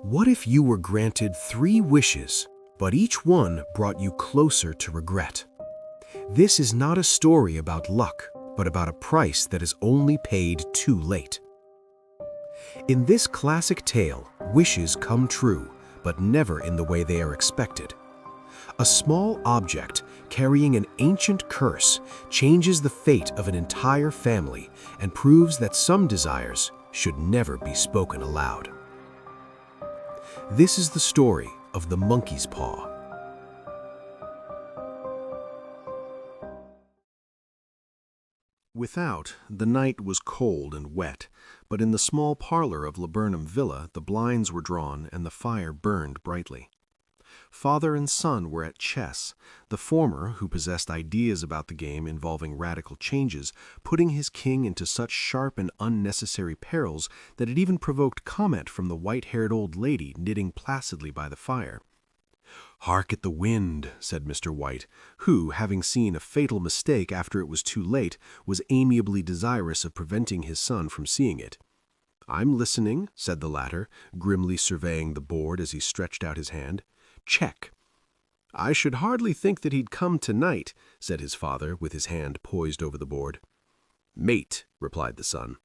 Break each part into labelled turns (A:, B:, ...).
A: What if you were granted 3 wishes, but each one brought you closer to regret? This is not a story about luck, but about a price that is only paid too late. In this classic tale, wishes come true, but never in the way they are expected. A small object carrying an ancient curse changes the fate of an entire family and proves that some desires should never be spoken aloud. This is the story of the monkey's paw. Without, the night was cold and wet, but in the small parlor of Laburnum Villa the blinds were drawn and the fire burned brightly. Father and son were at chess, the former, who possessed ideas about the game involving radical changes, putting his king into such sharp and unnecessary perils that it even provoked comment from the white-haired old lady knitting placidly by the fire. "Hark at the wind," said Mr. White, who, having seen a fatal mistake after it was too late, was amiably desirous of preventing his son from seeing it. "I'm listening," said the latter, grimly surveying the board as he stretched out his hand. "Check." "I should hardly think that he'd come tonight," said his father, with his hand poised over the board. "Mate," replied the son.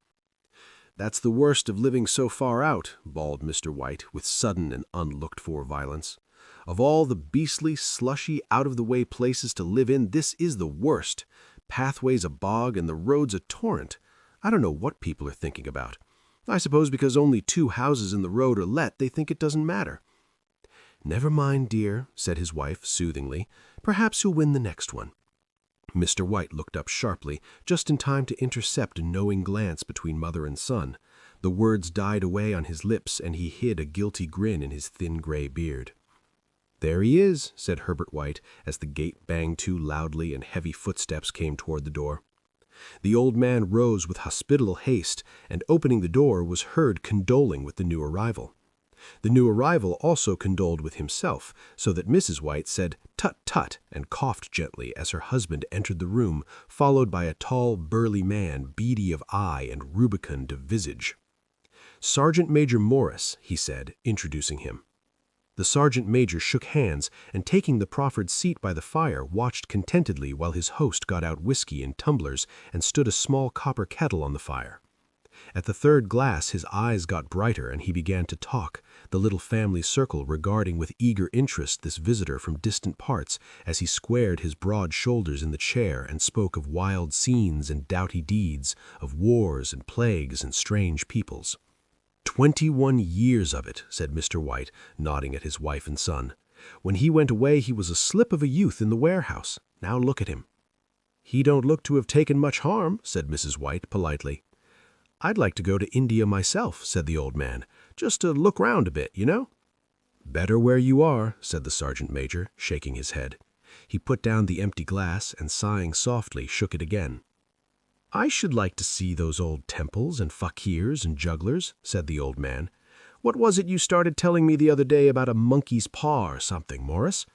A: "That's the worst of living so far out," bawled Mr. White, with sudden and unlooked-for violence. "Of all the beastly, slushy, out-of-the-way places to live in, this is the worst. Pathway's a bog and the road's a torrent. I don't know what people are thinking about. I suppose because only 2 houses in the road are let, they think it doesn't matter." "Never mind, dear," said his wife soothingly. "Perhaps you'll win the next one." Mr. White looked up sharply, just in time to intercept a knowing glance between mother and son. The words died away on his lips, and he hid a guilty grin in his thin gray beard. "There he is," said Herbert White, as the gate banged to loudly and heavy footsteps came toward the door. The old man rose with hospitable haste, and opening the door was heard condoling with the new arrival. The new arrival also condoled with himself, so that Mrs. White said "Tut, tut," and coughed gently as her husband entered the room, followed by a tall, burly man, beady of eye and rubicund of visage. "Sergeant Major Morris," he said, introducing him. The sergeant major shook hands, and taking the proffered seat by the fire, watched contentedly while his host got out whiskey in tumblers and stood a small copper kettle on the fire. At the 3rd glass his eyes got brighter and he began to talk, the little family circle regarding with eager interest this visitor from distant parts as he squared his broad shoulders in the chair and spoke of wild scenes and doughty deeds, of wars and plagues and strange peoples. 21 years of it," said Mr. White, nodding at his wife and son. "When he went away he was a slip of a youth in the warehouse. Now look at him." "He don't look to have taken much harm," said Mrs. White politely. "I'd like to go to India myself," said the old man, "just to look round a bit, you know." "Better where you are," said the sergeant major, shaking his head. He put down the empty glass and, sighing softly, shook it again. "I should like to see those old temples and fakirs and jugglers," said the old man. "What was it you started telling me the other day about a monkey's paw or something, Morris?"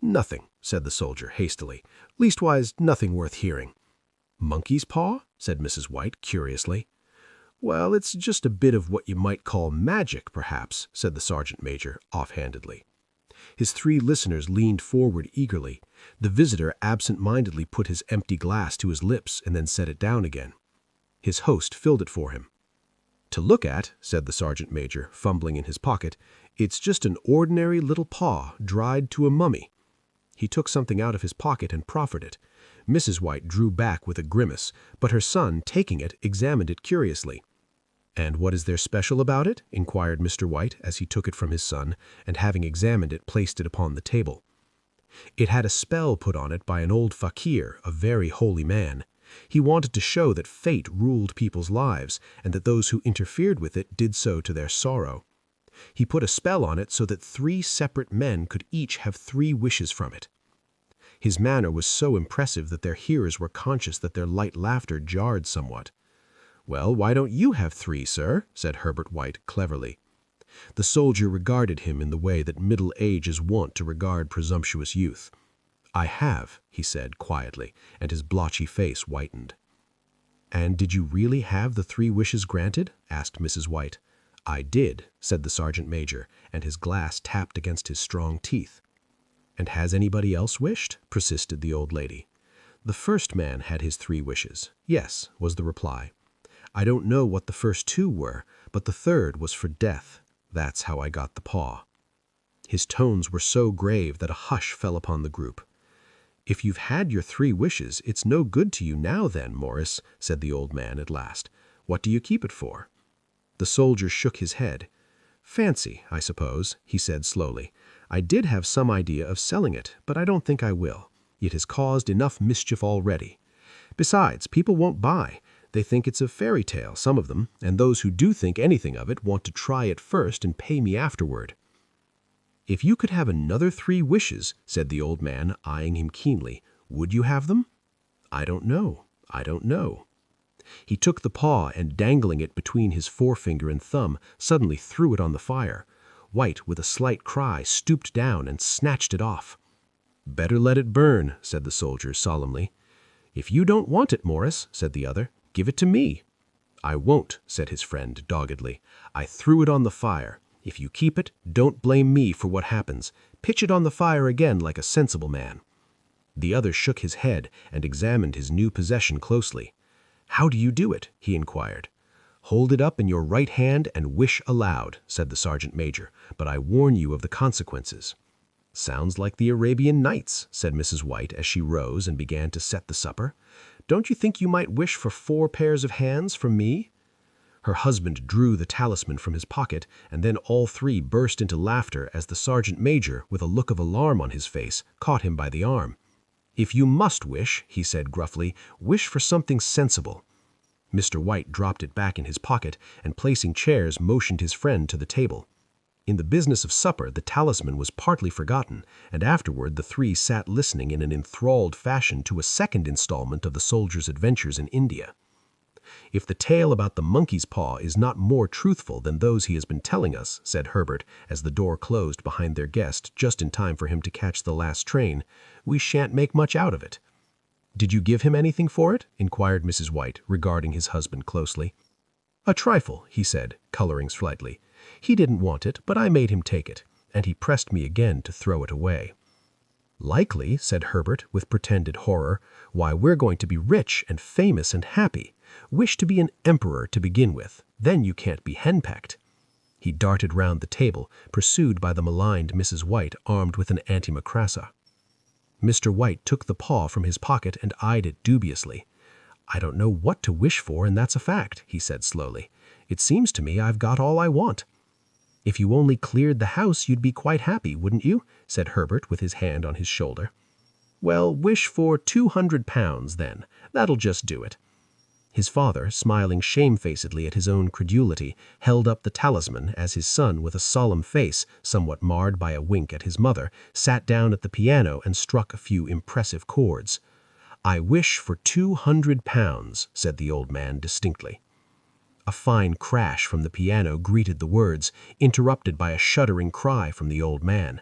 A: "Nothing," said the soldier hastily. "Leastwise, nothing worth hearing." "Monkey's paw?" said Mrs. White curiously. "Well, it's just a bit of what you might call magic, perhaps," said the sergeant major offhandedly. His 3 listeners leaned forward eagerly. The visitor absent-mindedly put his empty glass to his lips and then set it down again. His host filled it for him. "To look at," said the sergeant major, fumbling in his pocket, "it's just an ordinary little paw dried to a mummy." He took something out of his pocket and proffered it. Mrs. White drew back with a grimace, but her son, taking it, examined it curiously. "And what is there special about it?" inquired Mr. White as he took it from his son, and having examined it, placed it upon the table. "It had a spell put on it by an old fakir, a very holy man. He wanted to show that fate ruled people's lives, and that those who interfered with it did so to their sorrow. He put a spell on it so that 3 separate men could each have 3 wishes from it." His manner was so impressive that their hearers were conscious that their light laughter jarred somewhat. "Well, why don't you have 3, sir?" said Herbert White cleverly. The soldier regarded him in the way that middle age is wont to regard presumptuous youth. "I have," he said quietly, and his blotchy face whitened. "And did you really have the 3 wishes granted?" asked Mrs. White.
B: "I did," said the sergeant major, and his glass tapped against his strong teeth. "And has anybody else wished?" persisted the old lady. "The first man had his 3 wishes. Yes," was the reply. "I don't know what the first 2 were, but the third was for death. That's how I got the paw." His tones were so grave that a hush fell upon the group. "If you've had your 3 wishes, it's no good to you now then, Morris," said the old man at last. "What do you keep it for?" The soldier shook his head. "Fancy, I suppose," he said slowly. "I did have some idea of selling it, but I don't think I will. It has caused enough mischief already. Besides, people won't buy. They think it's a fairy tale, some of them, and those who do think anything of it want to try it first and pay me afterward." "If you could have another 3 wishes," said the old man, eyeing him keenly, "would you have them?" "I don't know. I don't know." He took the paw and, dangling it between his forefinger and thumb, suddenly threw it on the fire. White, with a slight cry, stooped down and snatched it off. "Better let it burn," said the soldier solemnly. "If you don't want it, Morris," said the other, "give it to me." "I won't," said his friend doggedly. "I threw it on the fire. If you keep it, don't blame me for what happens. Pitch it on the fire again like a sensible man." The other shook his head and examined his new possession closely. "How do you do it?" he inquired. "Hold it up in your right hand and wish aloud," said the sergeant major, "but I warn you of the consequences." "Sounds like the Arabian Nights," said Mrs. White as she rose and began to set the supper. "Don't you think you might wish for 4 pairs of hands from me?" Her husband drew the talisman from his pocket, and then all 3 burst into laughter as the sergeant major, with a look of alarm on his face, caught him by the arm. "If you must wish," he said gruffly, "wish for something sensible." Mr. White dropped it back in his pocket, and placing chairs, motioned his friend to the table. In the business of supper, the talisman was partly forgotten, and afterward the 3 sat listening in an enthralled fashion to a second installment of the soldier's adventures in India. "If the tale about the monkey's paw is not more truthful than those he has been telling us," said Herbert, as the door closed behind their guest just in time for him to catch the last train, "we shan't make much out of it." "Did you give him anything for it?" inquired Mrs. White, regarding his husband closely. "A trifle," he said, coloring slightly. "He didn't want it, but I made him take it, and he pressed me again to throw it away." "Likely," said Herbert, with pretended horror. "Why, we're going to be rich and famous and happy. Wish to be an emperor to begin with. Then you can't be henpecked." He darted round the table, pursued by the maligned Mrs. White, armed with an antimacassar. Mr. White took the paw from his pocket and eyed it dubiously. "I don't know what to wish for, and that's a fact," he said slowly. "It seems to me I've got all I want." "If you only cleared the house, you'd be quite happy, wouldn't you?" said Herbert, with his hand on his shoulder. "Well, wish for £200, then. That'll just do it." His father, smiling shamefacedly at his own credulity, held up the talisman as his son, with a solemn face, somewhat marred by a wink at his mother, sat down at the piano and struck a few impressive chords. "I wish for £200, said the old man distinctly. A fine crash from the piano greeted the words, interrupted by a shuddering cry from the old man.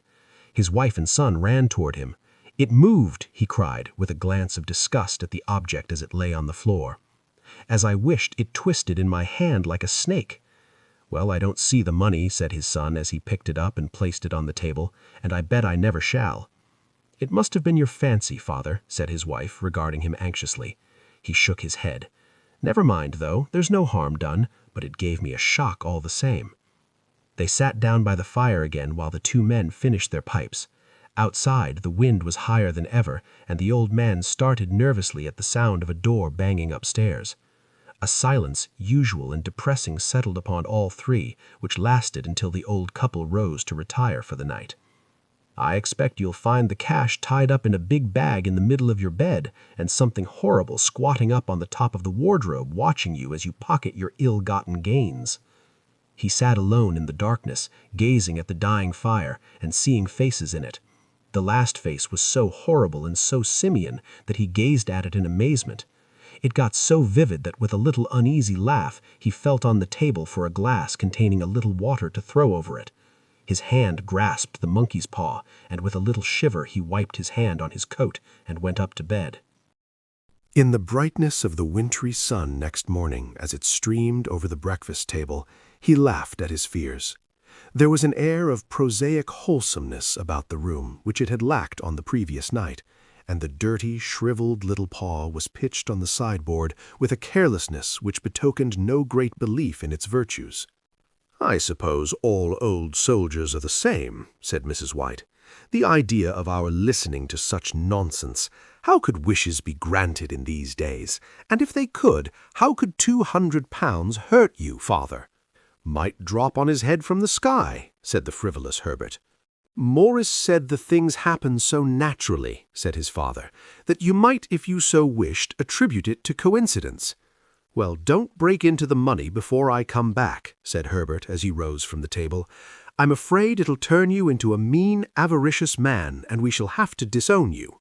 B: His wife and son ran toward him. "It moved," he cried, with a glance of disgust at the object as it lay on the floor. "As I wished, it twisted in my hand like a snake." "Well, I don't see the money," said his son as he picked it up and placed it on the table, "and I bet I never shall." "It must have been your fancy, father," said his wife, regarding him anxiously. He shook his head. "Never mind, though, there's no harm done, but it gave me a shock all the same." They sat down by the fire again while the 2 men finished their pipes. Outside, the wind was higher than ever, and the old man started nervously at the sound of a door banging upstairs. A silence, usual and depressing, settled upon all 3, which lasted until the old couple rose to retire for the night. "I expect you'll find the cash tied up in a big bag in the middle of your bed, and something horrible squatting up on the top of the wardrobe watching you as you pocket your ill-gotten gains." He sat alone in the darkness, gazing at the dying fire and seeing faces in it. The last face was so horrible and so simian that he gazed at it in amazement. It got so vivid that with a little uneasy laugh he felt on the table for a glass containing a little water to throw over it. His hand grasped the monkey's paw, and with a little shiver he wiped his hand on his coat and went up to bed.
A: In the brightness of the wintry sun next morning, as it streamed over the breakfast table, He laughed at his fears. There was an air of prosaic wholesomeness about the room which it had lacked on the previous night, and the dirty, shriveled little paw was pitched on the sideboard with a carelessness which betokened no great belief in its virtues. "I suppose all old soldiers are the same," said Mrs. White. "The idea of our listening to such nonsense! How could wishes be granted in these days? And if they could, how could £200 hurt you, father?" "Might drop on his head from the sky," said the frivolous Herbert. "Morris said the things happen so naturally," said his father, "that you might, if you so wished, attribute it to coincidence." "Well, don't break into the money before I come back," said Herbert as he rose from the table. "I'm afraid it'll turn you into a mean, avaricious man, and we shall have to disown you."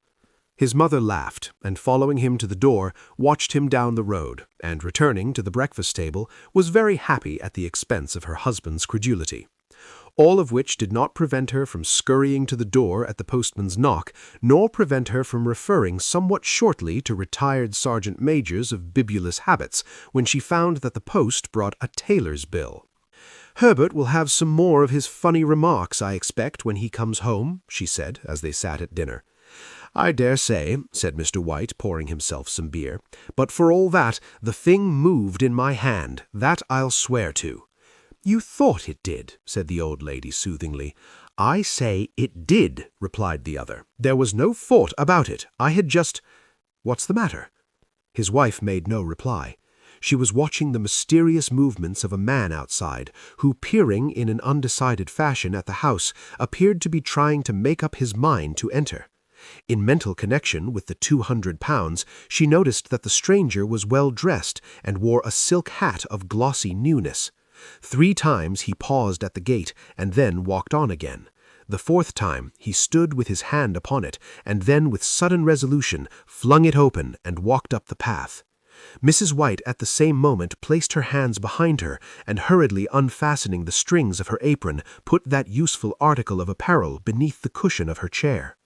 A: His mother laughed, and following him to the door, watched him down the road, and returning to the breakfast table, was very happy at the expense of her husband's credulity. All of which did not prevent her from scurrying to the door at the postman's knock, nor prevent her from referring somewhat shortly to retired sergeant majors of bibulous habits when she found that the post brought a tailor's bill. "Herbert will have some more of his funny remarks, I expect, when he comes home," she said, as they sat at dinner. "I dare say," said Mr. White, pouring himself some beer, "but for all that, the thing moved in my hand, that I'll swear to." "You thought it did," said the old lady soothingly. "I say it did," replied the other. "There was no thought about it. I had just— What's the matter?" His wife made no reply. She was watching the mysterious movements of a man outside, who, peering in an undecided fashion at the house, appeared to be trying to make up his mind to enter. In mental connection with the £200, she noticed that the stranger was well dressed and wore a silk hat of glossy newness. 3 times he paused at the gate and then walked on again. The 4th time he stood with his hand upon it, and then with sudden resolution flung it open and walked up the path. Mrs. White at the same moment placed her hands behind her, and hurriedly unfastening the strings of her apron, put that useful article of apparel beneath the cushion of her chair.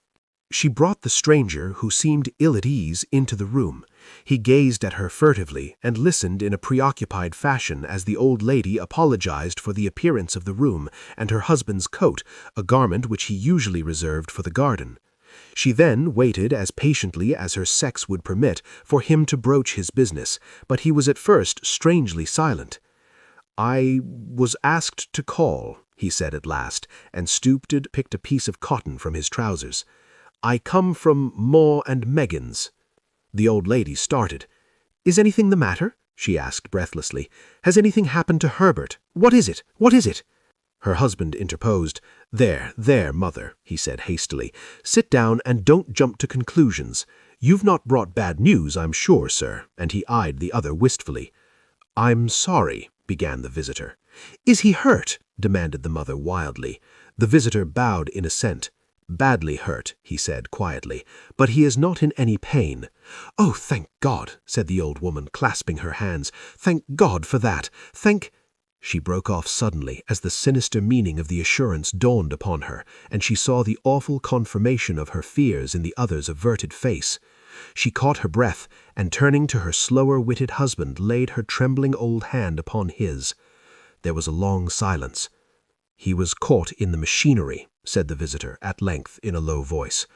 A: She brought the stranger, who seemed ill at ease, into the room. He gazed at her furtively and listened in a preoccupied fashion as the old lady apologized for the appearance of the room and her husband's coat, a garment which he usually reserved for the garden. She then waited as patiently as her sex would permit for him to broach his business, but he was at first strangely silent. "I was asked to call," he said at last, and stooped and picked a piece of cotton from his trousers. "I come from Moore and Meggins." The old lady started. "Is anything the matter?" she asked breathlessly. "Has anything happened to Herbert? What is it? What is it?" Her husband interposed. There, mother," he said hastily. "Sit down and don't jump to conclusions. You've not brought bad news, I'm sure, sir," and he eyed the other wistfully. "I'm sorry," began the visitor. "Is he hurt?" demanded the mother wildly. The visitor bowed in assent. "Badly hurt," he said quietly, "but he is not in any pain." "Oh, thank God," said the old woman, clasping her hands. "Thank God for that. Thank—" She broke off suddenly as the sinister meaning of the assurance dawned upon her, and she saw the awful confirmation of her fears in the other's averted face. She caught her breath, and turning to her slower-witted husband, laid her trembling old hand upon his. There was a long silence. "He was caught in the machinery," said the visitor at length in a low voice.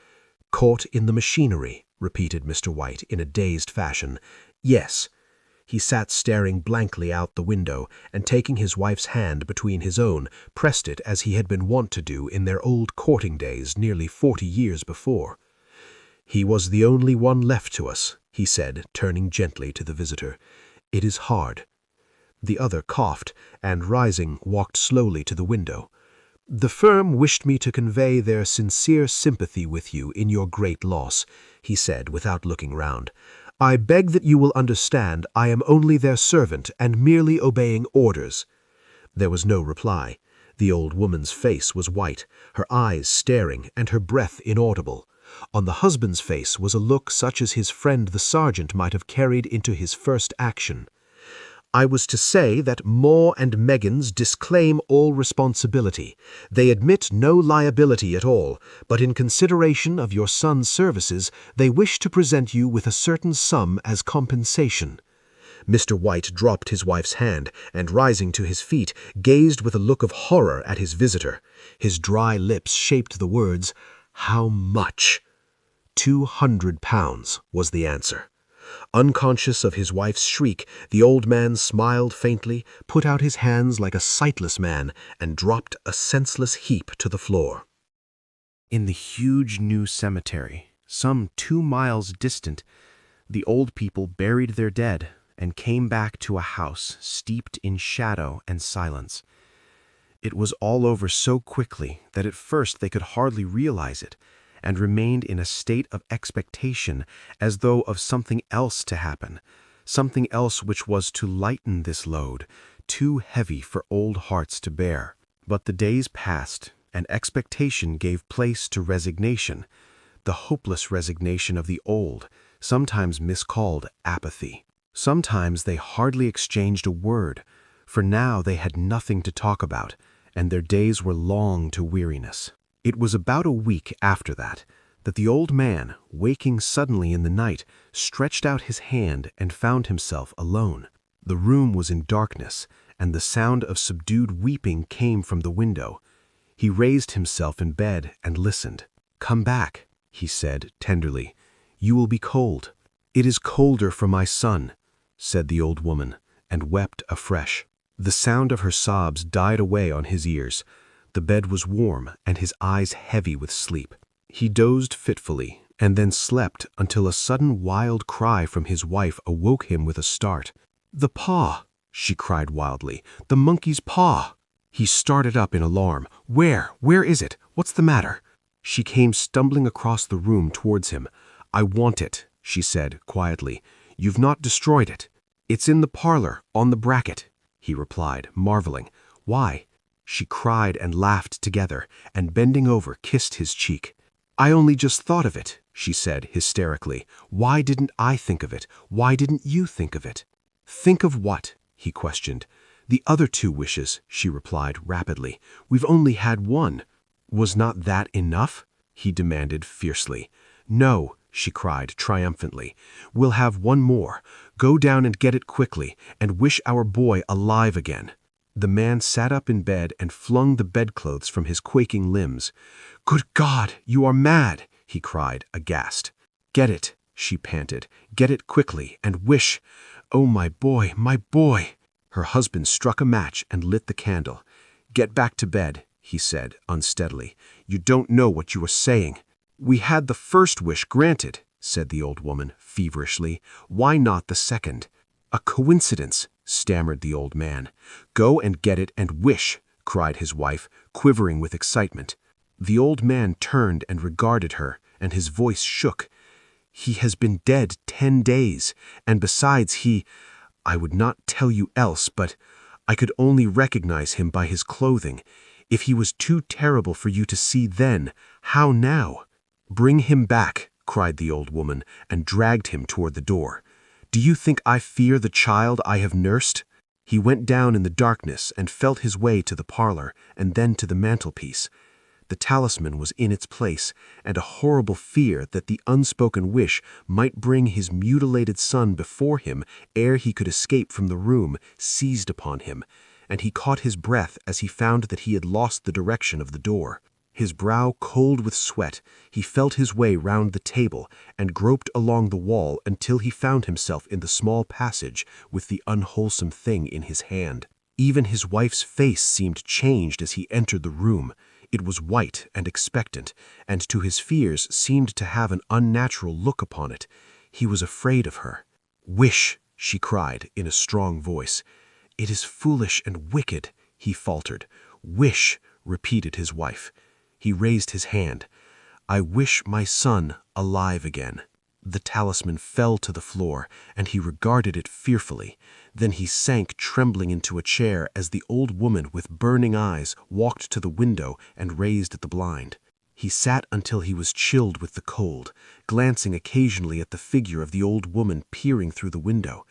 A: "Caught in the machinery," repeated Mr. White in a dazed fashion. "Yes." He sat staring blankly out the window, and taking his wife's hand between his own, pressed it as he had been wont to do in their old courting days nearly 40 years before. "He was the only one left to us," he said, turning gently to the visitor. "It is hard." The other coughed, and rising, walked slowly to the window. "The firm wished me to convey their sincere sympathy with you in your great loss," he said without looking round. "I beg that you will understand I am only their servant and merely obeying orders." There was no reply. The old woman's face was white, her eyes staring, and her breath inaudible. On the husband's face was a look such as his friend the sergeant might have carried into his first action. "I was to say that Moore and Meggins disclaim all responsibility. They admit no liability at all, but in consideration of your son's services, they wish to present you with a certain sum as compensation."
B: Mr. White dropped his wife's hand and, rising to his feet, gazed with a look of horror at his visitor. His dry lips shaped the words, "How much?" £200 was the answer. Unconscious of his wife's shriek, the old man smiled faintly, put out his hands like a sightless man, and dropped a senseless heap to the floor.
C: In the huge new cemetery, some 2 miles distant, the old people buried their dead and came back to a house steeped in shadow and silence. It was all over so quickly that at first they could hardly realize it, and remained in a state of expectation as though of something else to happen, something else which was to lighten this load, too heavy for old hearts to bear. But the days passed, and expectation gave place to resignation, the hopeless resignation of the old, sometimes miscalled apathy. Sometimes they hardly exchanged a word, for now they had nothing to talk about, and their days were long to weariness. It was about a week after that the old man, waking suddenly in the night, stretched out his hand and found himself alone. The room was in darkness, and the sound of subdued weeping came from the window. He raised himself in bed and listened. "Come back," he said tenderly. "You will be cold." "It is colder for my son," said the old woman, and wept afresh. The sound of her sobs died away on his ears. The bed was warm and his eyes heavy with sleep. He dozed fitfully and then slept until a sudden wild cry from his wife awoke him with a start. "The paw!" she cried wildly. "The monkey's paw!" He started up in alarm. Where is it? What's the matter?" She came stumbling across the room towards him. "I want it," she said quietly. "You've not destroyed it." "It's in the parlor, on the bracket," he replied, marveling. "Why?" She cried and laughed together, and bending over, kissed his cheek. "I only just thought of it," she said hysterically. "Why didn't I think of it? Why didn't you think of it?" "Think of what?" he questioned. "The other 2 wishes," she replied rapidly. "We've only had one." "Was not that enough?" he demanded fiercely. "No," she cried triumphantly. "We'll have one more. Go down and get it quickly, and wish our boy alive again." The man sat up in bed and flung the bedclothes from his quaking limbs. "Good God, you are mad!" he cried, aghast. "Get it," she panted. "Get it quickly, and wish. Oh, my boy, my boy!" Her husband struck a match and lit the candle. "Get back to bed," he said unsteadily. "You don't know what you are saying." "We had the first wish granted," said the old woman feverishly. "Why not the second?" "A coincidence," stammered the old man. "Go and get it and wish," cried his wife, quivering with excitement. The old man turned and regarded her, and his voice shook. "He has been dead 10 days, and besides I would not tell you else, but I could only recognize him by his clothing. If he was too terrible for you to see then, how now?" "Bring him back," cried the old woman, and dragged him toward the door. "Do you think I fear the child I have nursed?" He went down in the darkness and felt his way to the parlor, and then to the mantelpiece. The talisman was in its place, and a horrible fear that the unspoken wish might bring his mutilated son before him ere he could escape from the room seized upon him, and he caught his breath as he found that he had lost the direction of the door. His brow cold with sweat, he felt his way round the table and groped along the wall until he found himself in the small passage with the unwholesome thing in his hand. Even his wife's face seemed changed as he entered the room. It was white and expectant, and to his fears seemed to have an unnatural look upon it. He was afraid of her. "Wish," she cried in a strong voice. "It is foolish and wicked," he faltered. "Wish," repeated his wife. He raised his hand. "I wish my son alive again." The talisman fell to the floor, and he regarded it fearfully. Then he sank trembling into a chair as the old woman with burning eyes walked to the window and raised the blind. He sat until he was chilled with the cold, glancing occasionally at the figure of the old woman peering through the window.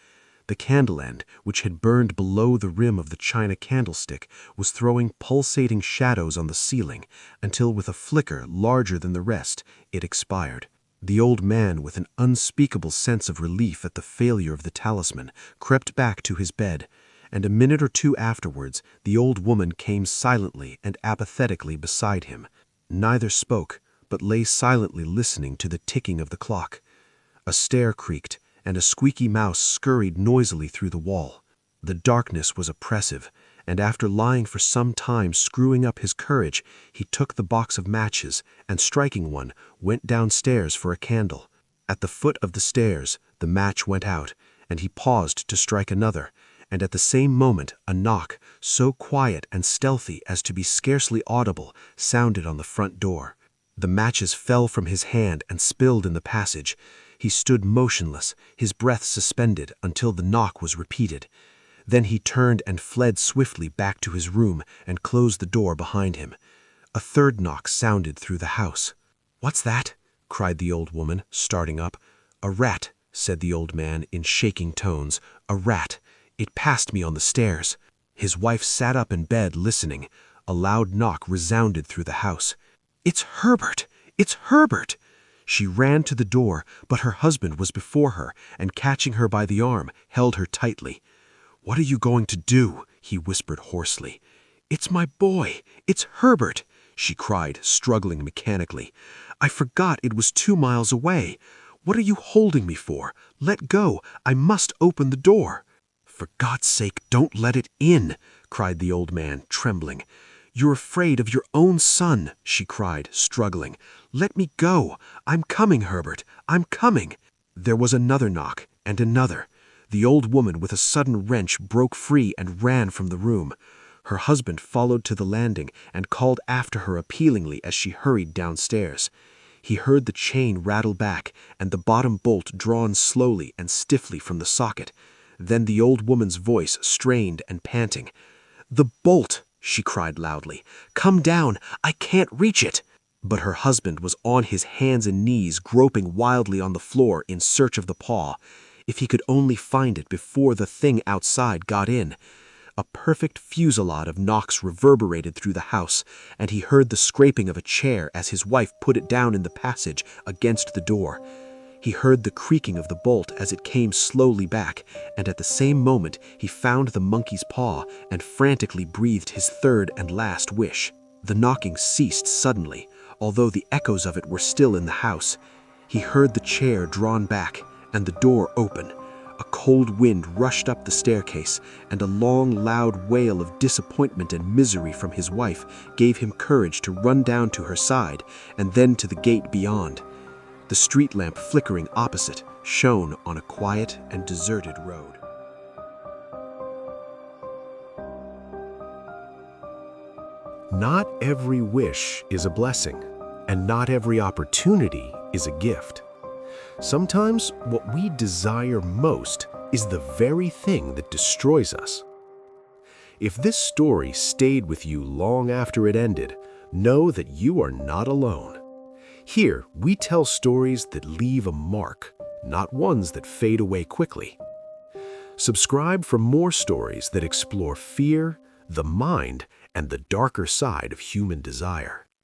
C: The candle end, which had burned below the rim of the china candlestick, was throwing pulsating shadows on the ceiling, until with a flicker larger than the rest, it expired.
A: The old man, with an unspeakable sense of relief at the failure of the talisman, crept back to his bed, and a minute or two afterwards the old woman came silently and apathetically beside him. Neither spoke, but lay silently listening to the ticking of the clock. A stair creaked, and a squeaky mouse scurried noisily through the wall. The darkness was oppressive, and after lying for some time screwing up his courage, he took the box of matches and, striking one, went downstairs for a candle. At the foot of the stairs, the match went out, and he paused to strike another, and at the same moment a knock, so quiet and stealthy as to be scarcely audible, sounded on the front door. The matches fell from his hand and spilled in the passage. He stood motionless, his breath suspended, until the knock was repeated. Then he turned and fled swiftly back to his room and closed the door behind him. A third knock sounded through the house. "What's that?" cried the old woman, starting up. "A rat," said the old man in shaking tones. "A rat. It passed me on the stairs." His wife sat up in bed listening. A loud knock resounded through the house. "It's Herbert! It's Herbert!" She ran to the door, but her husband was before her, and catching her by the arm, held her tightly. "What are you going to do?" he whispered hoarsely. "It's my boy! It's Herbert!" she cried, struggling mechanically. "I forgot it was 2 miles away. What are you holding me for? Let go! I must open the door!" "For God's sake, don't let it in!" cried the old man, trembling. "You're afraid of your own son," she cried, struggling. "Let me go! I'm coming, Herbert! I'm coming!" There was another knock, and another. The old woman, with a sudden wrench, broke free and ran from the room. Her husband followed to the landing and called after her appealingly as she hurried downstairs. He heard the chain rattle back and the bottom bolt drawn slowly and stiffly from the socket. Then the old woman's voice, strained and panting. "The bolt!" she cried loudly. "Come down! I can't reach it!" But her husband was on his hands and knees, groping wildly on the floor in search of the paw. If he could only find it before the thing outside got in. A perfect fusillade of knocks reverberated through the house, and he heard the scraping of a chair as his wife put it down in the passage against the door. He heard the creaking of the bolt as it came slowly back, and at the same moment he found the monkey's paw and frantically breathed his third and last wish. The knocking ceased suddenly, although the echoes of it were still in the house. He heard the chair drawn back and the door open. A cold wind rushed up the staircase, and a long, loud wail of disappointment and misery from his wife gave him courage to run down to her side and then to the gate beyond. The street lamp flickering opposite shone on a quiet and deserted road.
B: Not every wish is a blessing, and not every opportunity is a gift. Sometimes what we desire most is the very thing that destroys us. If this story stayed with you long after it ended, know that you are not alone. Here, we tell stories that leave a mark, not ones that fade away quickly. Subscribe for more stories that explore fear, the mind, and the darker side of human desire.